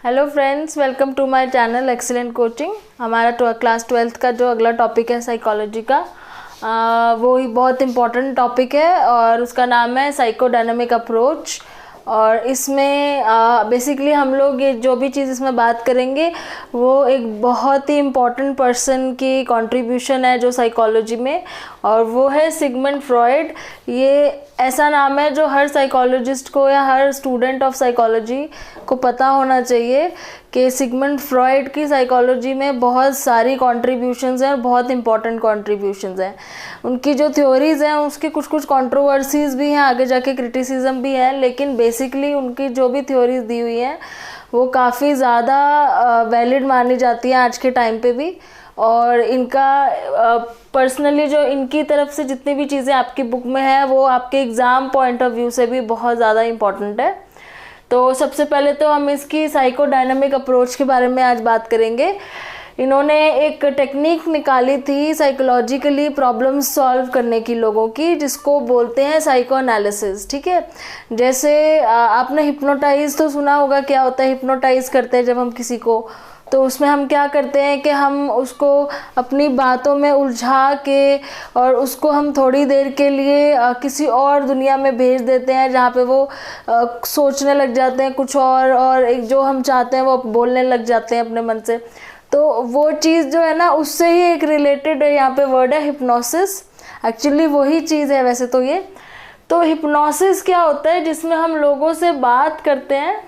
Hello friends, welcome to my channel excellent coaching. हमारा class 12th का जो अगला टॉपिक है साइकोलॉजी का, वो ही बहुत इम्पॉर्टेंट टॉपिक है और उसका नाम है साइकोडायनामिक अप्रोच। और इसमें बेसिकली हम लोग ये जो भी चीज़ इसमें बात करेंगे वो एक बहुत ही इम्पॉर्टेंट पर्सन की कंट्रीब्यूशन है जो साइकोलॉजी में, और वो है सिगमंड फ्रॉइड। ये ऐसा नाम है जो हर साइकोलॉजिस्ट को या हर स्टूडेंट ऑफ साइकोलॉजी को पता होना चाहिए कि सिगमंड फ्रॉइड की साइकोलॉजी में बहुत सारी कॉन्ट्रीब्यूशंस हैं और बहुत इंपॉर्टेंट कॉन्ट्रीब्यूशंस हैं। उनकी जो थ्योरीज़ हैं उसकी कुछ कंट्रोवर्सीज़ भी हैं, आगे जाके क्रिटिसिज्म भी है, लेकिन बेसिकली उनकी जो भी थ्योरीज दी हुई हैं वो काफ़ी ज़्यादा वैलिड मानी जाती हैं आज के टाइम पे भी। और इनका पर्सनली जो इनकी तरफ से जितनी भी चीज़ें आपकी बुक में है वो आपके एग्ज़ाम पॉइंट ऑफ व्यू से भी बहुत ज़्यादा इम्पॉर्टेंट है। तो सबसे पहले तो हम इसकी साइकोडायनामिक अप्रोच के बारे में आज बात करेंगे। इन्होंने एक टेक्निक निकाली थी साइकोलॉजिकली प्रॉब्लम सॉल्व करने की लोगों की, जिसको बोलते हैं साइको एनालिसिस। ठीक है, जैसे आपने हिप्नोटाइज तो सुना होगा, क्या होता है हिप्नोटाइज करते हैं जब हम किसी को, तो उसमें हम क्या करते हैं कि हम उसको अपनी बातों में उलझा के और उसको हम थोड़ी देर के लिए किसी और दुनिया में भेज देते हैं जहाँ पे वो सोचने लग जाते हैं कुछ और एक जो हम चाहते हैं वो बोलने लग जाते हैं अपने मन से। तो वो चीज़ जो है ना उससे ही एक रिलेटेड यहाँ पे वर्ड है हिप्नोसिस। एक्चुअली वही चीज़ है वैसे तो ये। तो हिप्नोसिस क्या होता है, जिसमें हम लोगों से बात करते हैं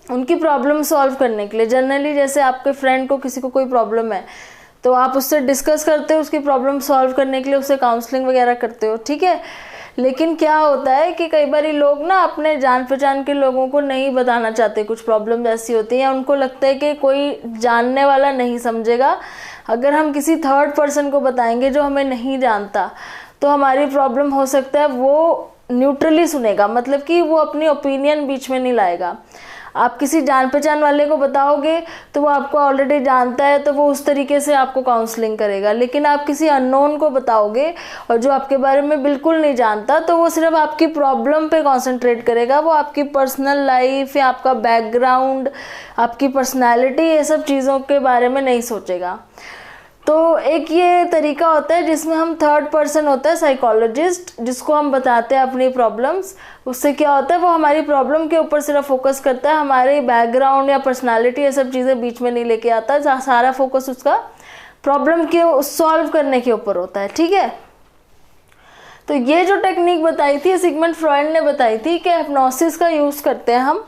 उनकी प्रॉब्लम सॉल्व करने के लिए। जनरली जैसे आपके फ्रेंड को किसी को कोई प्रॉब्लम है तो आप उससे डिस्कस करते हो उसकी प्रॉब्लम सॉल्व करने के लिए, उससे काउंसलिंग वगैरह करते हो। ठीक है, लेकिन क्या होता है कि कई बार लोग ना अपने जान पहचान के लोगों को नहीं बताना चाहते, कुछ प्रॉब्लम ऐसी होती है या उनको लगता है कि कोई जानने वाला नहीं समझेगा। अगर हम किसी थर्ड पर्सन को बताएंगे जो हमें नहीं जानता तो हमारी प्रॉब्लम हो सकता है वो न्यूट्रली सुनेगा, मतलब कि वो अपनी ओपिनियन बीच में नहीं लाएगा। आप किसी जान पहचान वाले को बताओगे तो वो आपको ऑलरेडी जानता है तो वो उस तरीके से आपको काउंसलिंग करेगा। लेकिन आप किसी अननोन को बताओगे और जो आपके बारे में बिल्कुल नहीं जानता तो वो सिर्फ आपकी प्रॉब्लम पे कंसंट्रेट करेगा, वो आपकी पर्सनल लाइफ या आपका बैकग्राउंड, आपकी पर्सनैलिटी, ये सब चीज़ों के बारे में नहीं सोचेगा। तो एक ये तरीका होता है जिसमें हम थर्ड पर्सन होता है साइकोलॉजिस्ट, जिसको हम बताते हैं अपनी प्रॉब्लम्स। उससे क्या होता है वो हमारी प्रॉब्लम के ऊपर सिर्फ फोकस करता है, हमारे बैकग्राउंड या पर्सनालिटी ये सब चीज़ें बीच में नहीं लेके आता, जहाँ सारा फोकस उसका प्रॉब्लम के सॉल्व करने के ऊपर होता है। ठीक है, तो ये जो टेक्निक बताई थी सिगमंड फ्रॉइड ने बताई थी कि हिप्नोसिस का यूज़ करते हैं हम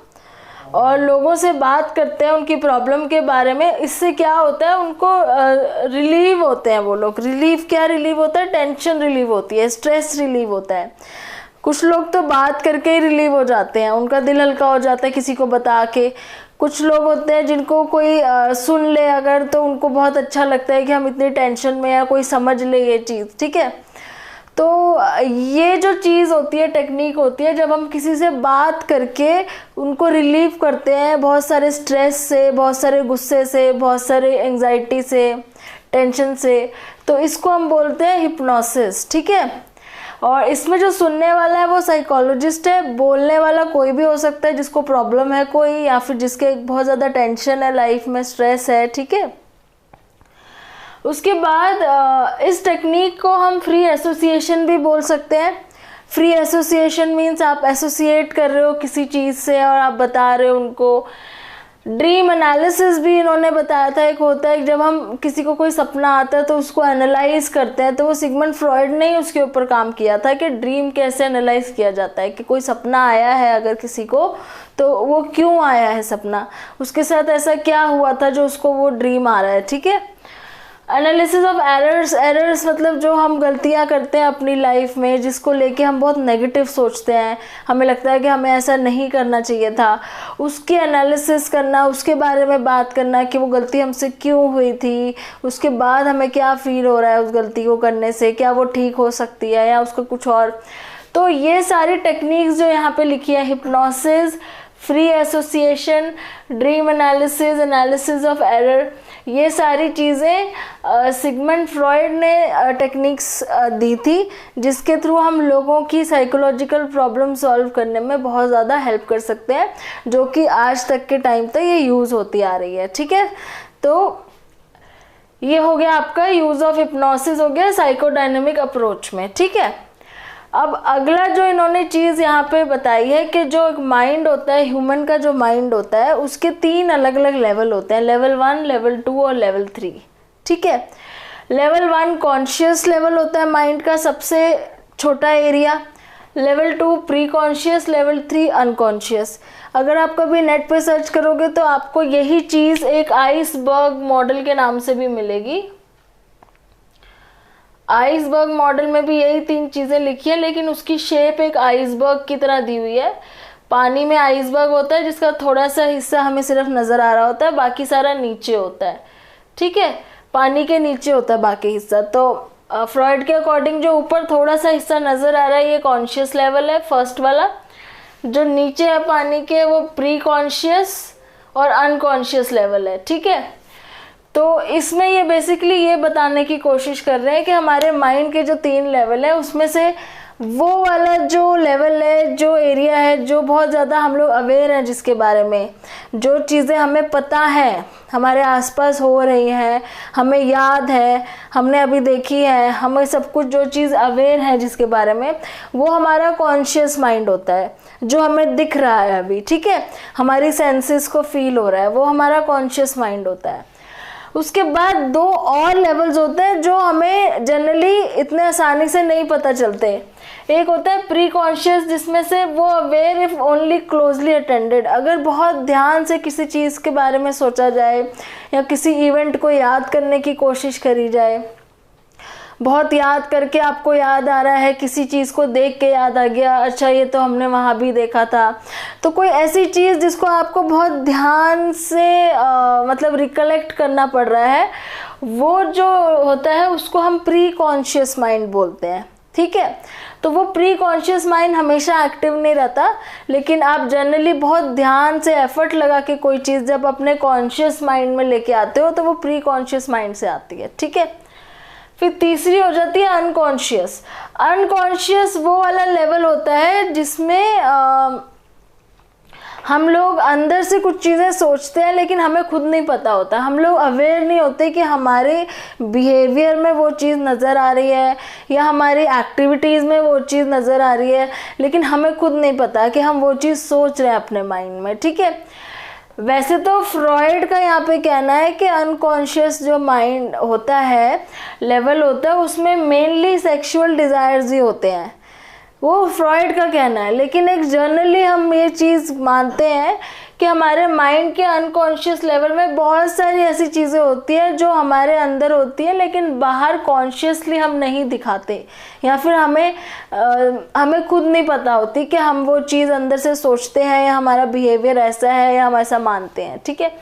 और लोगों से बात करते हैं उनकी प्रॉब्लम के बारे में। इससे क्या होता है उनको रिलीव होते हैं वो लोग। रिलीव क्या रिलीव होता है? टेंशन रिलीव होती है, स्ट्रेस रिलीव होता है। कुछ लोग तो बात करके ही रिलीव हो जाते हैं, उनका दिल हल्का हो जाता है किसी को बता के। कुछ लोग होते हैं जिनको कोई सुन ले अगर तो उनको बहुत अच्छा लगता है कि हम इतनी टेंशन में या कोई समझ ले ये चीज़। ठीक है, तो ये जो चीज़ होती है, टेक्निक होती है, जब हम किसी से बात करके उनको रिलीव करते हैं बहुत सारे स्ट्रेस से, बहुत सारे गुस्से से, बहुत सारे एंजाइटी से, टेंशन से, तो इसको हम बोलते हैं हिप्नोसिस। ठीक है, और इसमें जो सुनने वाला है वो साइकोलॉजिस्ट है, बोलने वाला कोई भी हो सकता है जिसको प्रॉब्लम है कोई, या फिर जिसके बहुत ज़्यादा टेंशन है, लाइफ में स्ट्रेस है। ठीक है, उसके बाद इस टेक्निक को हम फ्री एसोसिएशन भी बोल सकते हैं। फ्री एसोसिएशन मीन्स आप एसोसिएट कर रहे हो किसी चीज़ से और आप बता रहे हो उनको। ड्रीम एनालिसिस भी इन्होंने बताया था, एक होता है जब हम किसी को कोई सपना आता है तो उसको एनालाइज करते हैं, तो वो सिगमंड फ्रॉइड ने ही उसके ऊपर काम किया था कि ड्रीम कैसे एनालाइज किया जाता है, कि कोई सपना आया है अगर किसी को तो वो क्यों आया है सपना, उसके साथ ऐसा क्या हुआ था जो उसको वो ड्रीम आ रहा है। ठीक है, एनालिसिस ऑफ एरर्स। एरर्स मतलब जो हम गलतियां करते हैं अपनी लाइफ में जिसको लेके हम बहुत नेगेटिव सोचते हैं, हमें लगता है कि हमें ऐसा नहीं करना चाहिए था, उसकी एनालिसिस करना, उसके बारे में बात करना कि वो गलती हमसे क्यों हुई थी, उसके बाद हमें क्या फील हो रहा है उस गलती को करने से, क्या वो ठीक हो सकती है या उसका कुछ और। तो ये सारी टेक्निक्स जो यहाँ पे लिखी है, hypnosis, free association, dream analysis, analysis of error, ये सारी चीज़ें सिगमंड फ्रॉइड ने टेक्निक्स दी थी, जिसके थ्रू हम लोगों की साइकोलॉजिकल प्रॉब्लम सॉल्व करने में बहुत ज़्यादा हेल्प कर सकते हैं, जो कि आज तक के टाइम तक ये यूज़ होती आ रही है। ठीक है, तो ये हो गया आपका यूज़ ऑफ हिप्नोसिस, हो गया साइकोडायनेमिक अप्रोच में। ठीक है, अब अगला जो इन्होंने चीज़ यहाँ पे बताई है कि जो माइंड होता है, ह्यूमन का जो माइंड होता है, उसके 3 अलग अलग लेवल होते हैं, लेवल 1, लेवल 2 और लेवल 3। ठीक है, लेवल 1 कॉन्शियस लेवल होता है माइंड का, सबसे छोटा area. Level 2 pre conscious, level 3 unconscious. अगर आप कभी नेट पे सर्च करोगे तो आपको यही चीज़ एक आइसबर्ग मॉडल के नाम से भी मिलेगी। आइसबर्ग मॉडल में भी यही 3 चीज़ें लिखी है, लेकिन उसकी शेप एक आइसबर्ग की तरह दी हुई है। पानी में आइसबर्ग होता है जिसका थोड़ा सा हिस्सा हमें सिर्फ नज़र आ रहा होता है, बाकी सारा नीचे होता है। ठीक है, पानी के नीचे होता है बाकी हिस्सा। तो फ्रॉइड के अकॉर्डिंग जो ऊपर थोड़ा सा हिस्सा नज़र आ रहा है ये कॉन्शियस लेवल है, फर्स्ट वाला। जो नीचे है पानी के वो प्री कॉन्शियस और अनकॉन्शियस लेवल है। ठीक है, तो इसमें ये बेसिकली ये बताने की कोशिश कर रहे हैं कि हमारे माइंड के जो 3 लेवल है उसमें से वो वाला जो लेवल है, जो एरिया है, जो बहुत ज़्यादा हम लोग अवेयर हैं, जिसके बारे में जो चीज़ें हमें पता है, हमारे आसपास हो रही हैं, हमें याद है, हमने अभी देखी है, हमें सब कुछ जो चीज़ अवेयर है जिसके बारे में, वो हमारा कॉन्शियस माइंड होता है, जो हमें दिख रहा है अभी। ठीक है, हमारी सेंसेस को फील हो रहा है, वो हमारा कॉन्शियस माइंड होता है। उसके बाद 2 और लेवल्स होते हैं जो हमें जनरली इतने आसानी से नहीं पता चलते। एक होता है प्री कॉन्शियस, जिसमें से वो aware if only closely attended, अगर बहुत ध्यान से किसी चीज़ के बारे में सोचा जाए या किसी इवेंट को याद करने की कोशिश करी जाए, बहुत याद करके आपको याद आ रहा है, किसी चीज़ को देख के याद आ गया, अच्छा ये तो हमने वहाँ भी देखा था, तो कोई ऐसी चीज़ जिसको आपको बहुत ध्यान से मतलब रिकलेक्ट करना पड़ रहा है, वो जो होता है उसको हम प्री कॉन्शियस माइंड बोलते हैं। ठीक है, तो वो प्री कॉन्शियस माइंड हमेशा एक्टिव नहीं रहता, लेकिन आप जनरली बहुत ध्यान से एफर्ट लगा के कोई चीज़ जब अपने कॉन्शियस माइंड में लेके आते हो तो वो प्री कॉन्शियस माइंड से आती है। ठीक है, फिर तीसरी हो जाती है अनकॉन्शियस। अनकॉन्शियस वो वाला लेवल होता है जिसमें हम लोग अंदर से कुछ चीज़ें सोचते हैं लेकिन हमें खुद नहीं पता होता, हम लोग अवेयर नहीं होते कि हमारे बिहेवियर में वो चीज़ नज़र आ रही है या हमारी एक्टिविटीज़ में वो चीज़ नज़र आ रही है, लेकिन हमें खुद नहीं पता कि हम वो चीज़ सोच रहे हैं अपने माइंड में। ठीक है, वैसे तो फ्रॉइड का यहाँ पे कहना है कि अनकॉन्शियस जो माइंड होता है, लेवल होता है, उसमें मेनली सेक्सुअल डिज़ायर्स ही होते हैं, वो फ्रॉइड का कहना है। लेकिन एक जनरली हम ये चीज़ मानते हैं कि हमारे माइंड के अनकॉन्शियस लेवल में बहुत सारी ऐसी चीज़ें होती हैं जो हमारे अंदर होती हैं लेकिन बाहर कॉन्शियसली हम नहीं दिखाते, या फिर हमें खुद नहीं पता होती कि हम वो चीज़ अंदर से सोचते हैं या हमारा बिहेवियर ऐसा है या हम ऐसा मानते हैं। ठीक है,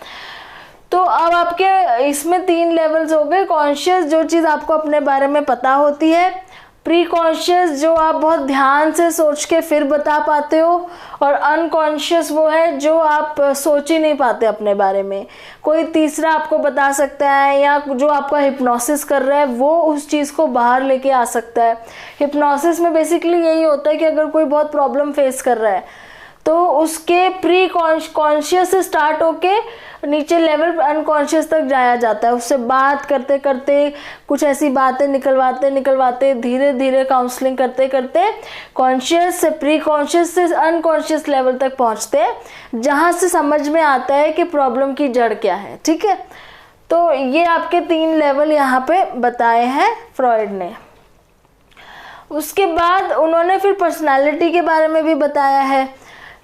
तो अब आपके इसमें 3 लेवल्स हो गए। कॉन्शियस जो चीज़ आपको अपने बारे में पता होती है, प्री कॉन्शियस जो आप बहुत ध्यान से सोच के फिर बता पाते हो, और अनकॉन्शियस वो है जो आप सोच ही नहीं पाते अपने बारे में, कोई तीसरा आपको बता सकता है, या जो आपका हिप्नोसिस कर रहा है वो उस चीज़ को बाहर लेके आ सकता है। हिप्नोसिस में बेसिकली यही होता है कि अगर कोई बहुत प्रॉब्लम फेस कर रहा है तो उसके प्री कॉन्शियस से स्टार्ट होके नीचे लेवल अनकॉन्शियस तक जाया जाता है, उससे बात करते करते कुछ ऐसी बातें निकलवाते धीरे धीरे काउंसलिंग करते करते कॉन्शियस से प्री कॉन्शियस से अनकॉन्शियस लेवल तक पहुंचते हैं, जहां से समझ में आता है कि प्रॉब्लम की जड़ क्या है। ठीक है, तो ये आपके 3 लेवल यहाँ पे बताए हैं फ्रॉइड ने। उसके बाद उन्होंने फिर पर्सनालिटी के बारे में भी बताया है।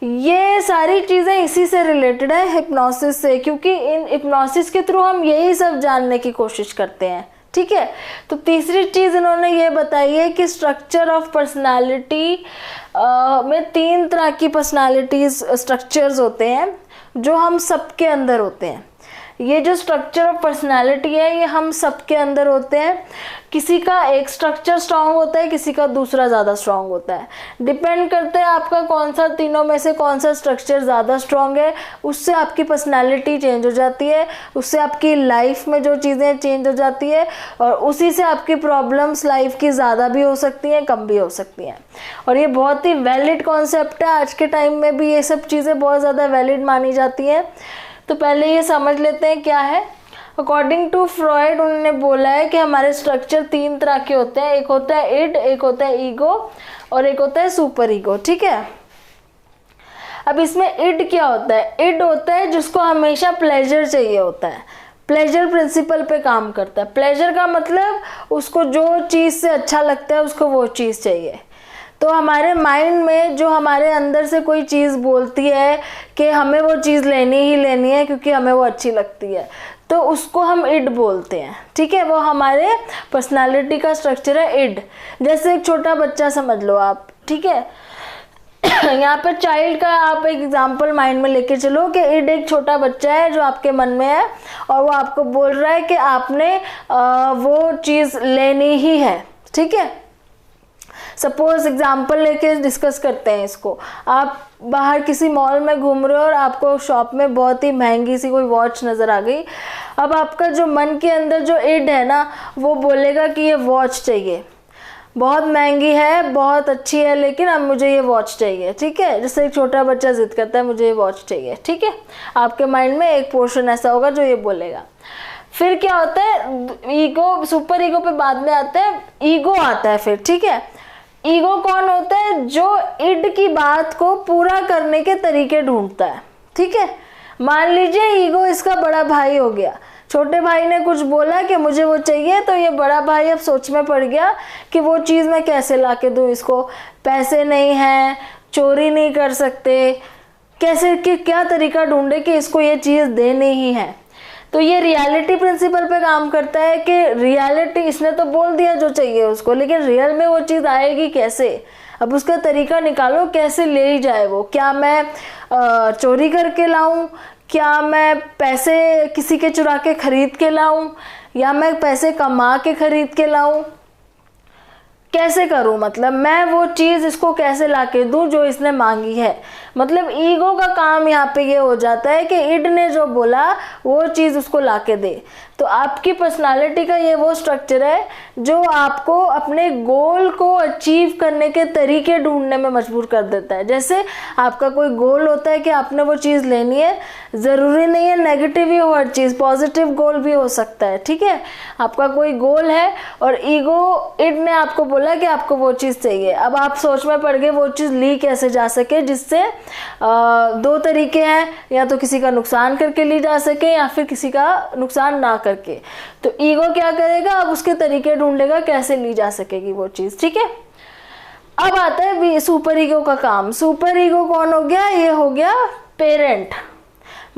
ये सारी चीज़ें इसी से रिलेटेड है, हिप्नोसिस से, क्योंकि इन हिप्नोसिस के थ्रू हम यही सब जानने की कोशिश करते हैं। ठीक है, तो तीसरी चीज़ इन्होंने ये बताई है कि स्ट्रक्चर ऑफ पर्सनालिटी में 3 तरह की पर्सनालिटीज़ स्ट्रक्चर्स होते हैं जो हम सबके अंदर होते हैं। ये जो स्ट्रक्चर ऑफ पर्सनालिटी है ये हम सबके अंदर होते हैं। किसी का एक स्ट्रक्चर स्ट्रांग होता है, किसी का दूसरा ज़्यादा स्ट्रांग होता है। डिपेंड करता है आपका कौन सा, तीनों में से कौन सा स्ट्रक्चर ज़्यादा स्ट्रांग है, उससे आपकी पर्सनालिटी चेंज हो जाती है, उससे आपकी लाइफ में जो चीज़ें चेंज हो जाती है, और उसी से आपकी प्रॉब्लम्स लाइफ की ज़्यादा भी हो सकती हैं, कम भी हो सकती हैं। और ये बहुत ही वैलिड कॉन्सेप्ट है, आज के टाइम में भी ये सब चीज़ें बहुत ज़्यादा वैलिड मानी जाती हैं। तो पहले ये समझ लेते हैं क्या है। अकॉर्डिंग टू फ्रॉइड उन्होंने बोला है कि हमारे स्ट्रक्चर 3 तरह के होते हैं, एक होता है इड, एक होता है ईगो और एक होता है सुपर ईगो। ठीक है, अब इसमें इड क्या होता है? इड होता है जिसको हमेशा प्लेजर चाहिए होता है, प्लेजर प्रिंसिपल पे काम करता है। प्लेजर का मतलब उसको जो चीज़ से अच्छा लगता है उसको वो चीज़ चाहिए। तो हमारे माइंड में जो हमारे अंदर से कोई चीज़ बोलती है कि हमें वो चीज़ लेनी ही लेनी है क्योंकि हमें वो अच्छी लगती है, तो उसको हम इड बोलते हैं। ठीक है, वो हमारे पर्सनालिटी का स्ट्रक्चर है इड। जैसे एक छोटा बच्चा समझ लो आप। ठीक है, यहाँ पर चाइल्ड का आप एक एग्जांपल माइंड में लेके चलो कि इड एक छोटा बच्चा है जो आपके मन में है और वो आपको बोल रहा है कि आपने वो चीज़ लेनी ही है। ठीक है, सपोज एग्जाम्पल लेके डिस्कस करते हैं इसको। आप बाहर किसी मॉल में घूम रहे हो और आपको शॉप में बहुत ही महंगी सी कोई वॉच नज़र आ गई। अब आपका जो मन के अंदर जो इड है ना, वो बोलेगा कि ये वॉच चाहिए, बहुत महंगी है, बहुत अच्छी है, लेकिन अब मुझे ये वॉच चाहिए। ठीक है, जैसे एक छोटा बच्चा जिद करता है मुझे ये वॉच चाहिए। ठीक है, आपके माइंड में एक पोर्शन ऐसा होगा जो ये बोलेगा। फिर क्या होता है, ईगो, सुपर ईगो पे बाद में आते हैं, ईगो आता है फिर। ठीक है, ईगो कौन होता है? जो इड की बात को पूरा करने के तरीके ढूंढता है। ठीक है, मान लीजिए ईगो इसका बड़ा भाई हो गया, छोटे भाई ने कुछ बोला कि मुझे वो चाहिए, तो ये बड़ा भाई अब सोच में पड़ गया कि वो चीज़ मैं कैसे ला के दूँ इसको, पैसे नहीं हैं, चोरी नहीं कर सकते, कैसे कि क्या तरीका ढूंढे कि इसको ये चीज़ देनी ही है। तो ये रियलिटी प्रिंसिपल पे काम करता है कि रियलिटी, इसने तो बोल दिया जो चाहिए उसको, लेकिन रियल में वो चीज़ आएगी कैसे? अब उसका तरीका निकालो, कैसे ले ही जाए वो। क्या मैं चोरी करके लाऊं, क्या मैं पैसे किसी के चुरा के खरीद के लाऊं, या मैं पैसे कमा के खरीद के लाऊं, कैसे करूं? मतलब मैं वो चीज़ इसको कैसे ला के दूँ जो इसने मांगी है। मतलब ईगो का काम यहाँ पे ये हो जाता है कि इड ने जो बोला वो चीज़ उसको ला के दे। तो आपकी पर्सनालिटी का ये वो स्ट्रक्चर है जो आपको अपने गोल को अचीव करने के तरीके ढूंढने में मजबूर कर देता है। जैसे आपका कोई गोल होता है कि आपने वो चीज़ लेनी है, ज़रूरी नहीं है नेगेटिव ही हो हर चीज़, पॉजिटिव गोल भी हो सकता है। ठीक है, आपका कोई गोल है और ईगो, इड ने आपको बोला कि आपको वो चीज़ चाहिए। अब आप सोच में पड़ गए वो चीज़ ली कैसे जा सके, जिससे 2 तरीके हैं, या तो किसी का नुकसान करके ली जा सके या फिर किसी का नुकसान ना करके। तो ईगो क्या करेगा, अब उसके तरीके ढूंढेगा कैसे ली जा सकेगी वो चीज़। ठीक है, अब आता है सुपर ईगो का काम। सुपर ईगो कौन हो गया? ये हो गया पेरेंट,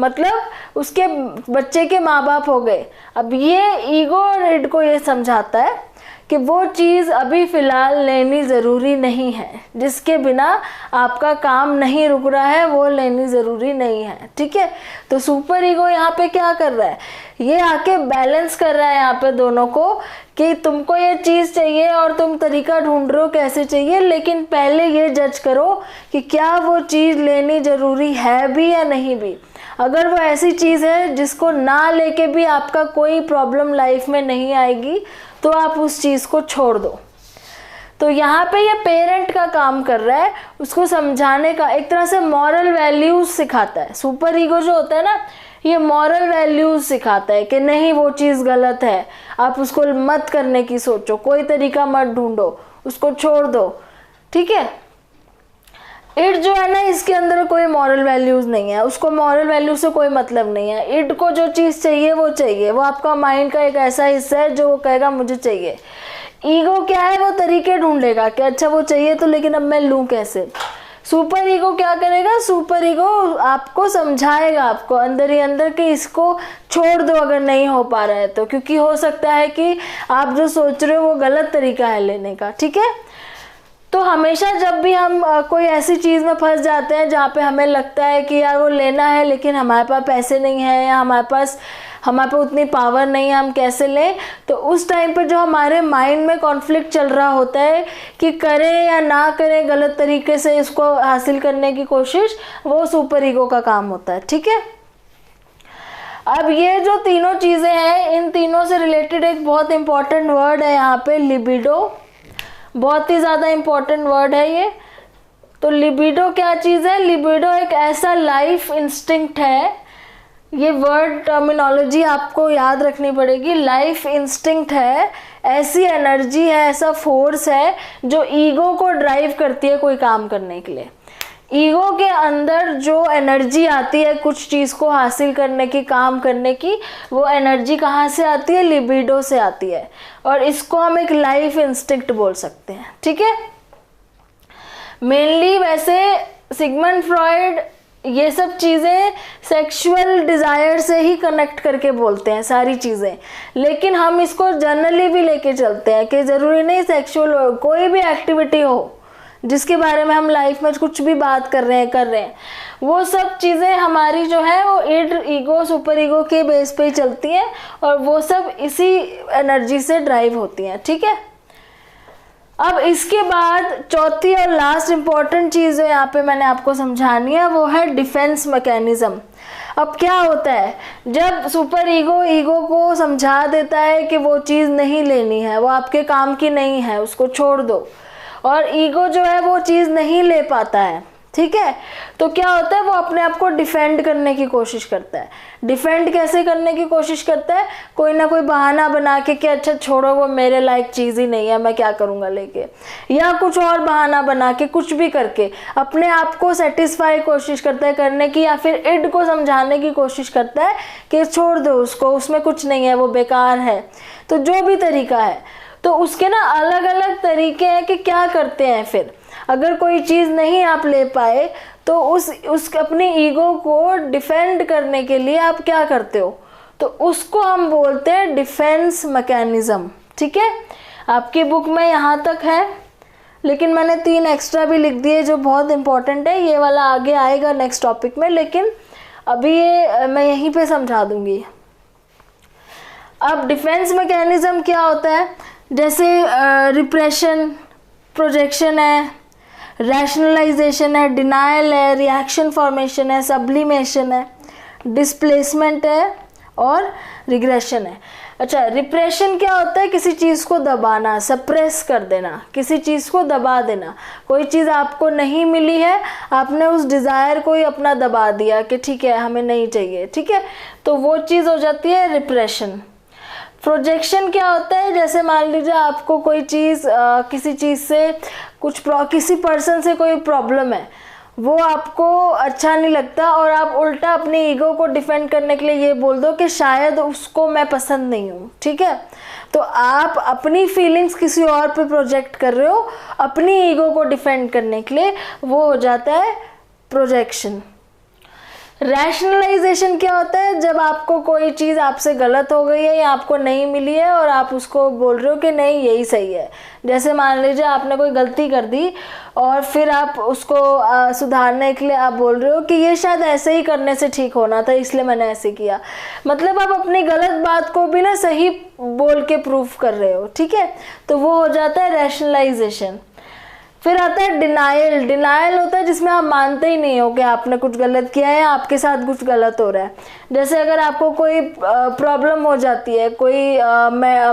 मतलब उसके बच्चे के माँ बाप हो गए। अब ये ईगो और इड को ये समझाता है कि वो चीज़ अभी फ़िलहाल लेनी ज़रूरी नहीं है, जिसके बिना आपका काम नहीं रुक रहा है वो लेनी ज़रूरी नहीं है। ठीक है, तो सुपर ईगो यहाँ पे क्या कर रहा है, ये आके बैलेंस कर रहा है यहाँ पे दोनों को कि तुमको ये चीज़ चाहिए और तुम तरीका ढूंढ रहे हो कैसे चाहिए, लेकिन पहले ये जज करो कि क्या वो चीज़ लेनी ज़रूरी है भी या नहीं भी। अगर वो ऐसी चीज़ है जिसको ना लेके भी आपका कोई प्रॉब्लम लाइफ में नहीं आएगी, तो आप उस चीज़ को छोड़ दो। तो यहाँ पे ये पेरेंट का काम कर रहा है, उसको समझाने का, एक तरह से मॉरल वैल्यूज सिखाता है। सुपर ईगो जो होता है ना, ये मॉरल वैल्यूज सिखाता है कि नहीं वो चीज़ गलत है, आप उसको मत करने की सोचो, कोई तरीका मत ढूंढो, उसको छोड़ दो। ठीक है, इड जो है ना, इसके अंदर कोई मॉरल वैल्यूज़ नहीं है, उसको मॉरल वैल्यू से कोई मतलब नहीं है। इड को जो चीज़ चाहिए वो चाहिए, वो आपका माइंड का एक ऐसा हिस्सा है जो वो कहेगा मुझे चाहिए। ईगो क्या है, वो तरीके ढूंढेगा कि अच्छा वो चाहिए तो लेकिन अब मैं लूँ कैसे। सुपर ईगो क्या करेगा, सुपर ईगो आपको समझाएगा, आपको अंदर ही अंदर कि इसको छोड़ दो अगर नहीं हो पा रहा है तो, क्योंकि हो सकता है कि आप जो सोच रहे हो वो गलत तरीका है लेने का। ठीक है, तो हमेशा जब भी हम कोई ऐसी चीज़ में फंस जाते हैं जहाँ पे हमें लगता है कि यार वो लेना है लेकिन हमारे पास पैसे नहीं है या हमारे पे उतनी पावर नहीं है, हम कैसे लें, तो उस टाइम पे जो हमारे माइंड में कॉन्फ्लिक्ट चल रहा होता है कि करें या ना करें गलत तरीके से इसको हासिल करने की कोशिश, वो सुपर ईगो का काम होता है। ठीक है, अब ये जो तीनों चीज़ें हैं, इन तीनों से रिलेटेड एक बहुत इंपॉर्टेंट वर्ड है यहाँ पे, लिबिडो। बहुत ही ज़्यादा इंपॉर्टेंट वर्ड है ये। तो लिबिडो क्या चीज़ है? लिबिडो एक ऐसा लाइफ इंस्टिंक्ट है, ये वर्ड टर्मिनोलॉजी आपको याद रखनी पड़ेगी। लाइफ इंस्टिंक्ट है, ऐसी एनर्जी है, ऐसा फोर्स है जो ईगो को ड्राइव करती है कोई काम करने के लिए। ईगो के अंदर जो एनर्जी आती है कुछ चीज़ को हासिल करने की, काम करने की, वो एनर्जी कहाँ से आती है? लिबिडो से आती है, और इसको हम एक लाइफ इंस्टिंक्ट बोल सकते हैं। ठीक है, मेनली वैसे सिगमंड फ्रॉइड ये सब चीज़ें सेक्सुअल डिज़ायर से ही कनेक्ट करके बोलते हैं सारी चीज़ें, लेकिन हम इसको जनरली भी लेके चलते हैं कि ज़रूरी नहीं सेक्सुअल, कोई भी एक्टिविटी हो जिसके बारे में हम लाइफ में कुछ भी बात कर रहे हैं, वो सब चीज़ें हमारी जो है वो इड, ईगो, सुपर ईगो के बेस पे ही चलती हैं, और वो सब इसी एनर्जी से ड्राइव होती हैं। ठीक है, अब इसके बाद चौथी और लास्ट इम्पॉर्टेंट चीज़ जो यहाँ पे मैंने आपको समझानी है वो है डिफेंस मैकेनिज्म। अब क्या होता है, जब सुपर ईगो को समझा देता है कि वो चीज़ नहीं लेनी है, वो आपके काम की नहीं है, उसको छोड़ दो, और ईगो जो है वो चीज़ नहीं ले पाता है। ठीक है, तो क्या होता है, वो अपने आप को डिफेंड करने की कोशिश करता है। डिफेंड कैसे करने की कोशिश करता है? कोई ना कोई बहाना बना के कि अच्छा छोड़ो, वो मेरे लायक चीज़ ही नहीं है, मैं क्या करूँगा लेके, या कुछ और बहाना बना के, कुछ भी करके अपने आप को सेटिस्फाई कोशिश करता है करने की, या फिर इड को समझाने की कोशिश करता है कि छोड़ दो उसको, उसमें कुछ नहीं है, वो बेकार है। तो जो भी तरीका है, तो उसके ना अलग अलग तरीके हैं कि क्या करते हैं। फिर अगर कोई चीज़ नहीं आप ले पाए तो उस अपनी ईगो को डिफेंड करने के लिए आप क्या करते हो, तो उसको हम बोलते हैं डिफेंस मैकेनिज्म। ठीक है, आपकी बुक में यहाँ तक है, लेकिन मैंने 3 एक्स्ट्रा भी लिख दिए जो बहुत इंपॉर्टेंट है। ये वाला आगे आएगा नेक्स्ट टॉपिक में, लेकिन अभी ये मैं यहीं पे समझा दूंगी। अब डिफेंस मैकेनिज्म क्या होता है? जैसे रिप्रेशन, प्रोजेक्शन है, रैशनलाइजेशन है, डिनायल है, रिएक्शन फॉर्मेशन है, सब्लिमेशन है, डिस्प्लेसमेंट है और रिग्रेशन है। अच्छा, रिप्रेशन क्या होता है? किसी चीज़ को दबाना, सप्रेस कर देना, किसी चीज़ को दबा देना। कोई चीज़ आपको नहीं मिली है, आपने उस डिज़ायर को ही अपना दबा दिया कि ठीक है हमें नहीं चाहिए। ठीक है, तो वो चीज़ हो जाती है रिप्रेशन। प्रोजेक्शन क्या होता है? जैसे मान लीजिए आपको कोई चीज़, किसी चीज़ से किसी पर्सन से कोई प्रॉब्लम है, वो आपको अच्छा नहीं लगता, और आप उल्टा अपनी ईगो को डिफेंड करने के लिए ये बोल दो कि शायद उसको मैं पसंद नहीं हूँ। ठीक है, तो आप अपनी फीलिंग्स किसी और पे प्रोजेक्ट कर रहे हो अपनी ईगो को डिफेंड करने के लिए, वो हो जाता है प्रोजेक्शन। रैशनलाइजेशन क्या होता है? जब आपको कोई चीज़ आपसे गलत हो गई है या आपको नहीं मिली है और आप उसको बोल रहे हो कि नहीं यही सही है। जैसे मान लीजिए आपने कोई गलती कर दी और फिर आप उसको सुधारने के लिए आप बोल रहे हो कि ये शायद ऐसे ही करने से ठीक होना था, इसलिए मैंने ऐसे किया। मतलब आप अपनी गलत बात को भी ना सही बोल के प्रूफ कर रहे हो। ठीक है, तो वो हो जाता है रैशनलाइजेशन। फिर आता है डिनायल। डिनायल होता है जिसमें आप मानते ही नहीं हो कि आपने कुछ गलत किया है या आपके साथ कुछ गलत हो रहा है। जैसे अगर आपको कोई प्रॉब्लम हो जाती है, कोई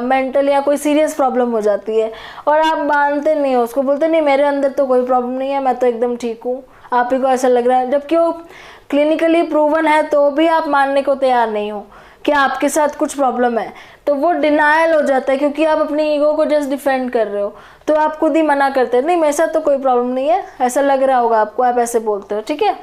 मेंटल या कोई सीरियस प्रॉब्लम हो जाती है और आप मानते नहीं हो उसको, बोलते नहीं मेरे अंदर तो कोई प्रॉब्लम नहीं है, मैं तो एकदम ठीक हूँ, आप ही को ऐसा लग रहा है, जबकि वो क्लिनिकली प्रूवन है तो भी आप मानने को तैयार नहीं हो कि आपके साथ कुछ प्रॉब्लम है। तो वो डिनायल हो जाता है क्योंकि आप अपनी ईगो को जस्ट डिफेंड कर रहे हो, तो आप खुद ही मना करते हैं, नहीं मेरे साथ तो कोई प्रॉब्लम नहीं है, ऐसा लग रहा होगा आपको, आप ऐसे बोलते हो। ठीक है,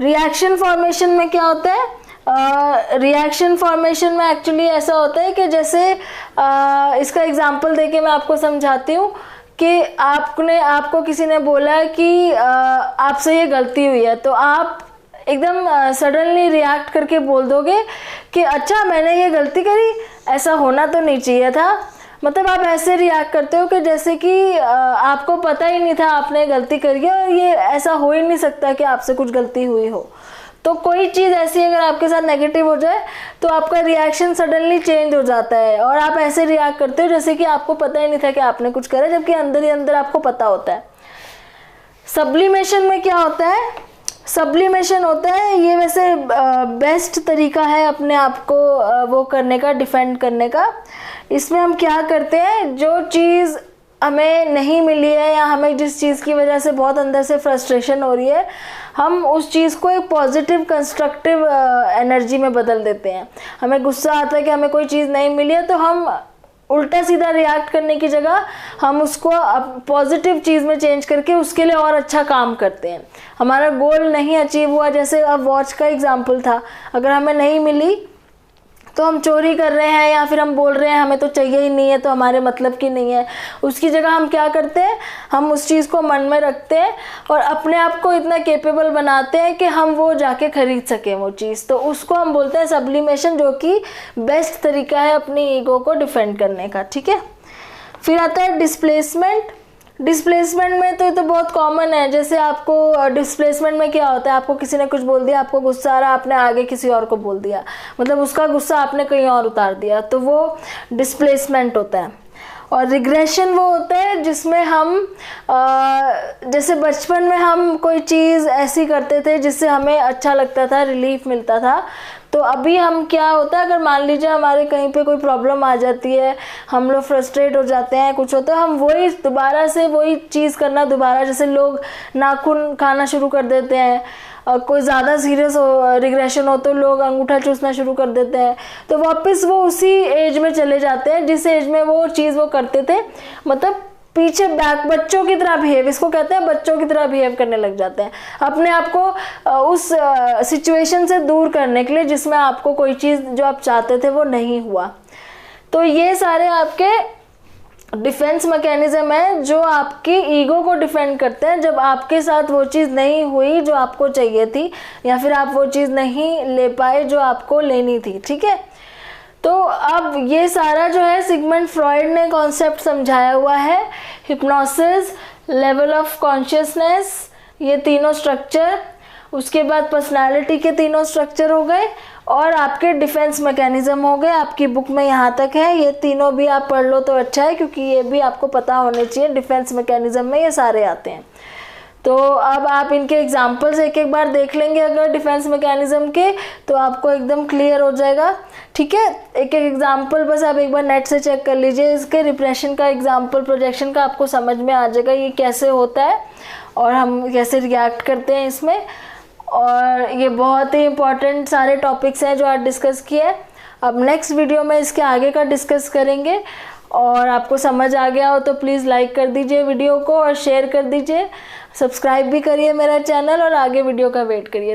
रिएक्शन फॉर्मेशन में क्या होता है? रिएक्शन फॉर्मेशन में एक्चुअली ऐसा होता है कि जैसे इसका एग्जांपल देके मैं आपको समझाती हूँ कि आपको किसी ने बोला कि आपसे ये गलती हुई है, तो आप एकदम सडनली रिएक्ट करके बोल दोगे कि अच्छा मैंने ये गलती करी, ऐसा होना तो नहीं चाहिए था, मतलब आप ऐसे रिएक्ट करते हो कि जैसे कि आपको पता ही नहीं था आपने गलती करी है, और ये ऐसा हो ही नहीं सकता कि आपसे कुछ गलती हुई हो। तो कोई चीज़ ऐसी अगर आपके साथ नेगेटिव हो जाए तो आपका रिएक्शन सडनली चेंज हो जाता है, और आप ऐसे रिएक्ट करते हो जैसे कि आपको पता ही नहीं था कि आपने कुछ करा, जबकि अंदर ही अंदर आपको पता होता है। सब्लिमेशन में क्या होता है? सब्लिमेशन होता है, ये वैसे बेस्ट तरीका है अपने आप को वो करने का, डिफेंड करने का। इसमें हम क्या करते हैं, जो चीज़ हमें नहीं मिली है या हमें जिस चीज़ की वजह से बहुत अंदर से फ्रस्ट्रेशन हो रही है, हम उस चीज़ को एक पॉजिटिव कंस्ट्रक्टिव एनर्जी में बदल देते हैं। हमें गुस्सा आता है कि हमें कोई चीज़ नहीं मिली है, तो हम उल्टा सीधा रिएक्ट करने की जगह हम उसको पॉजिटिव चीज़ में चेंज करके उसके लिए और अच्छा काम करते हैं। हमारा गोल नहीं अचीव हुआ, जैसे अब वॉच का एग्जांपल था, अगर हमें नहीं मिली तो हम चोरी कर रहे हैं या फिर हम बोल रहे हैं हमें तो चाहिए ही नहीं है, तो हमारे मतलब की नहीं है। उसकी जगह हम क्या करते हैं, हम उस चीज़ को मन में रखते हैं और अपने आप को इतना कैपेबल बनाते हैं कि हम वो जाके खरीद सकें वो चीज़। तो उसको हम बोलते हैं सब्लिमेशन, जो कि बेस्ट तरीका है अपनी ईगो को डिफेंड करने का। ठीक है, फिर आता है डिस्प्लेसमेंट। डिस्प्लेसमेंट में तो ये तो बहुत कॉमन है। जैसे आपको डिस्प्लेसमेंट में क्या होता है, आपको किसी ने कुछ बोल दिया, आपको गुस्सा आ रहा, आपने आगे किसी और को बोल दिया, मतलब उसका गुस्सा आपने कहीं और उतार दिया, तो वो डिस्प्लेसमेंट होता है। और रिग्रेशन वो होता है जिसमें हम जैसे बचपन में हम कोई चीज़ ऐसी करते थे जिससे हमें अच्छा लगता था, रिलीफ मिलता था, तो अभी हम क्या होता है, अगर मान लीजिए हमारे कहीं पे कोई प्रॉब्लम आ जाती है, हम लोग फ्रस्ट्रेट हो जाते हैं, कुछ होता है, हम वही दोबारा से वही चीज़ करना दोबारा, जैसे लोग नाखून खाना शुरू कर देते हैं, कोई ज़्यादा सीरियस हो रिग्रेशन हो तो लोग अंगूठा चूसना शुरू कर देते हैं, तो वापस वो उसी एज में चले जाते हैं जिस एज में वो चीज़ वो करते थे, मतलब पीछे बैक बच्चों की तरह बिहेव, इसको कहते हैं बच्चों की तरह बिहेव करने लग जाते हैं, अपने आप को उस सिचुएशन से दूर करने के लिए जिसमें आपको कोई चीज़ जो आप चाहते थे वो नहीं हुआ। तो ये सारे आपके डिफेंस मैकेनिज्म है जो आपकी ईगो को डिफेंड करते हैं। जब आपके साथ वो चीज़ नहीं हुई जो आपको चाहिए थी, या फिर आप वो चीज़ नहीं ले पाए जो आपको लेनी थी। ठीक है, तो अब ये सारा जो है सिगमंड फ्रॉइड ने कॉन्सेप्ट समझाया हुआ है, हिप्नोसिस, लेवल ऑफ कॉन्शियसनेस, ये तीनों स्ट्रक्चर, उसके बाद पर्सनालिटी के तीनों स्ट्रक्चर हो गए, और आपके डिफेंस मैकेनिज्म हो गए। आपकी बुक में यहाँ तक है, ये तीनों भी आप पढ़ लो तो अच्छा है, क्योंकि ये भी आपको पता होने चाहिए। डिफेंस मैकेनिज्म में ये सारे आते हैं। तो अब आप इनके एग्जाम्पल्स एक एक बार देख लेंगे अगर डिफेंस मैकेनिज्म के, तो आपको एकदम क्लियर हो जाएगा। ठीक है, एक एक एग्जाम्पल बस आप एक बार नेट से चेक कर लीजिए। इसके रिप्रेशन का एग्जाम्पल, प्रोजेक्शन का आपको समझ में आ जाएगा ये कैसे होता है और हम कैसे रिएक्ट करते हैं इसमें। और ये बहुत ही इंपॉर्टेंट सारे टॉपिक्स हैं जो आज डिस्कस किए। अब नेक्स्ट वीडियो में इसके आगे का डिस्कस करेंगे, और आपको समझ आ गया हो तो प्लीज़ लाइक कर दीजिए वीडियो को और शेयर कर दीजिए, सब्सक्राइब भी करिए मेरा चैनल, और आगे वीडियो का वेट करिए।